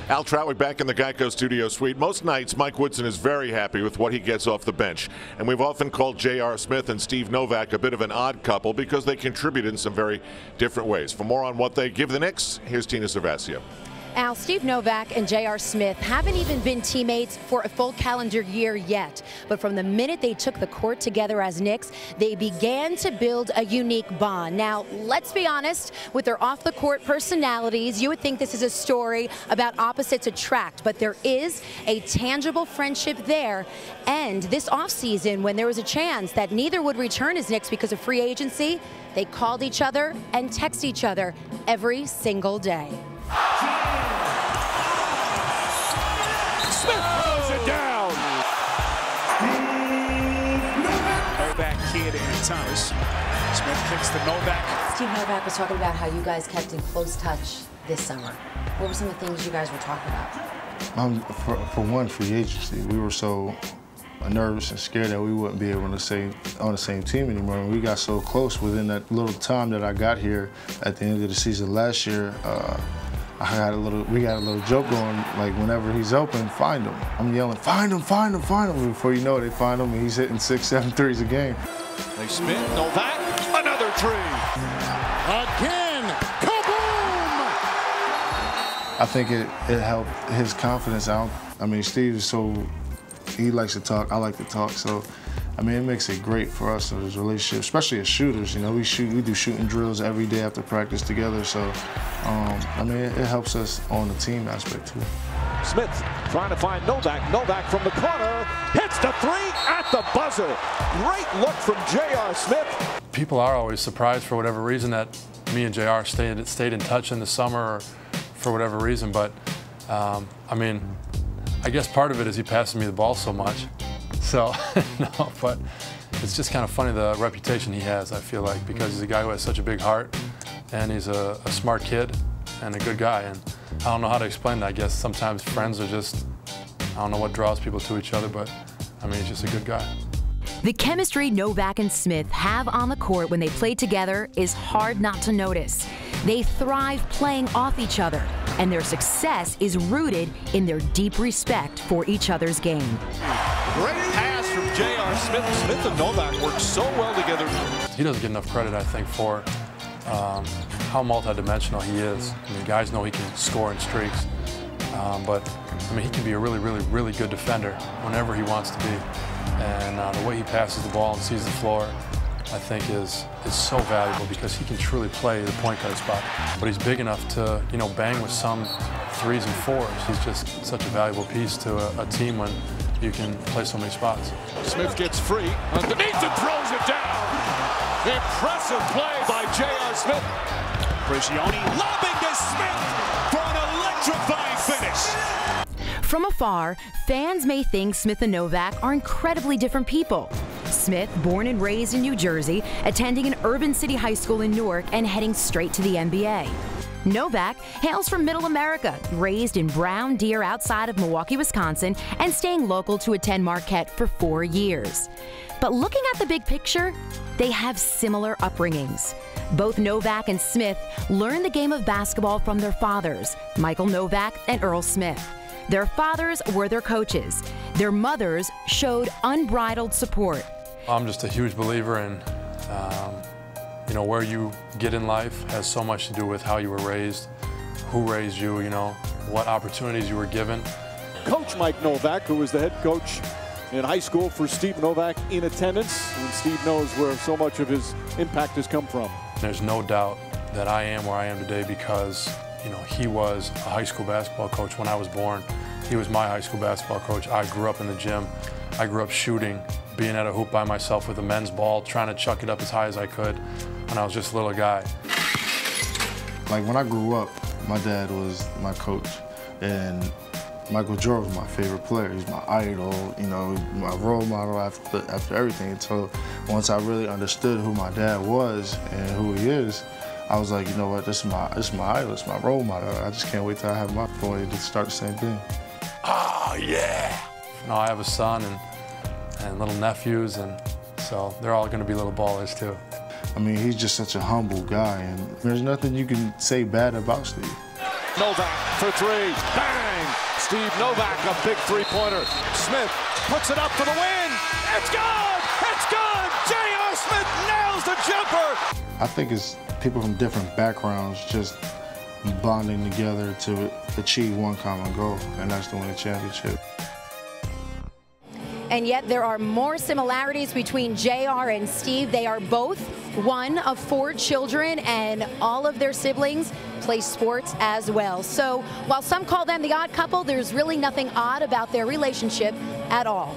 Al Troutwig back in the Geico studio suite. Most nights, Mike Woodson is very happy with what he gets off the bench. And we've often called J.R. Smith and Steve Novak a bit of an odd couple because they contribute in some very different ways. For more on what they give the Knicks, here's Tina Cervasio. Al, Steve Novak and J.R. Smith haven't even been teammates for a full calendar year yet. But from the minute they took the court together as Knicks, they began to build a unique bond. Now, let's be honest, with their off-the-court personalities, you would think this is a story about opposites attract. But there is a tangible friendship there. And this offseason, when there was a chance that neither would return as Knicks because of free agency, they called each other and text each other every single day. Smith throws it down. Novak, Kidd, and Thomas. Smith kicks to Novak. Steve Novak was talking about how you guys kept in close touch this summer. What were some of the things you guys were talking about? For one, free agency. We were so nervous and scared that we wouldn't be able to stay on the same team anymore. And we got so close within that little time that I got here at the end of the season last year. We got a little joke going, like whenever he's open, find him. I'm yelling, find him, find him, find him. Before you know it, they find him and he's hitting 6, 7 threes a game. They spin, Novak, another three. Again, kaboom! I think it helped his confidence out. I mean, Steve is he likes to talk, I like to talk, so I mean, it makes it great for us in this relationship, especially as shooters. You know, we do shooting drills every day after practice together, so I mean, it helps us on the team aspect too. Smith trying to find Novak. Novak from the corner hits the three at the buzzer. Great look from J.R. Smith. People are always surprised for whatever reason that me and J.R. stayed in touch in the summer or for whatever reason, but I mean, I guess part of it is he passes me the ball so much. So, no, but it's just kind of funny the reputation he has, I feel like, because he's a guy who has such a big heart, and he's a smart kid and a good guy. And I don't know how to explain that. I guess sometimes friends are just, I don't know what draws people to each other, but I mean, he's just a good guy. The chemistry Novak and Smith have on the court when they play together is hard not to notice. They thrive playing off each other, and their success is rooted in their deep respect for each other's game. Great pass from J.R. Smith. Smith and Novak work so well together. He doesn't get enough credit, I think, for how multidimensional he is. I mean, guys know he can score in streaks, but I mean, he can be a really, really, really good defender whenever he wants to be. And the way he passes the ball and sees the floor, I think is so valuable because he can truly play the point guard spot. But he's big enough to, you know, bang with some 3s and 4s. He's just such a valuable piece to a team when you can play so many spots. Smith gets free underneath and throws it down. Impressive play by J.R. Smith. Prigioni lobbing to Smith for an electrifying finish. From afar, fans may think Smith and Novak are incredibly different people. Smith, born and raised in New Jersey, attending an urban city high school in Newark and heading straight to the NBA. Novak hails from Middle America, raised in Brown Deer outside of Milwaukee, Wisconsin, and staying local to attend Marquette for 4 years. But looking at the big picture, they have similar upbringings. Both Novak and Smith learned the game of basketball from their fathers, Michael Novak and Earl Smith. Their fathers were their coaches. Their mothers showed unbridled support. I'm just a huge believer in, you know, where you get in life has so much to do with how you were raised, who raised you, you know, what opportunities you were given. Coach Mike Novak, who was the head coach in high school for Steve Novak, in attendance, and Steve knows where so much of his impact has come from. There's no doubt that I am where I am today because, you know, he was a high school basketball coach when I was born. He was my high school basketball coach. I grew up in the gym. I grew up shooting, being at a hoop by myself with a men's ball, trying to chuck it up as high as I could when I was just a little guy. Like when I grew up, my dad was my coach, and Michael Jordan was my favorite player. He's my idol, you know, my role model after everything. So once I really understood who my dad was and who he is, I was like, you know what, this is my idol, it's my role model. I just can't wait till I have my boy to start the same thing. Oh, yeah. You know, I have a son and little nephews, and so they're all going to be little ballers too. I mean, he's just such a humble guy, and there's nothing you can say bad about Steve. Novak for three. Bang! Steve Novak, a big three-pointer. Smith puts it up for the win. It's good! It's good! J.R. Smith nails the jumper! I think it's people from different backgrounds just bonding together to achieve one common goal, and that's to win a championship. And yet there are more similarities between JR and Steve. They are both one of 4 children, and all of their siblings play sports as well. So while some call them the odd couple, there's really nothing odd about their relationship at all.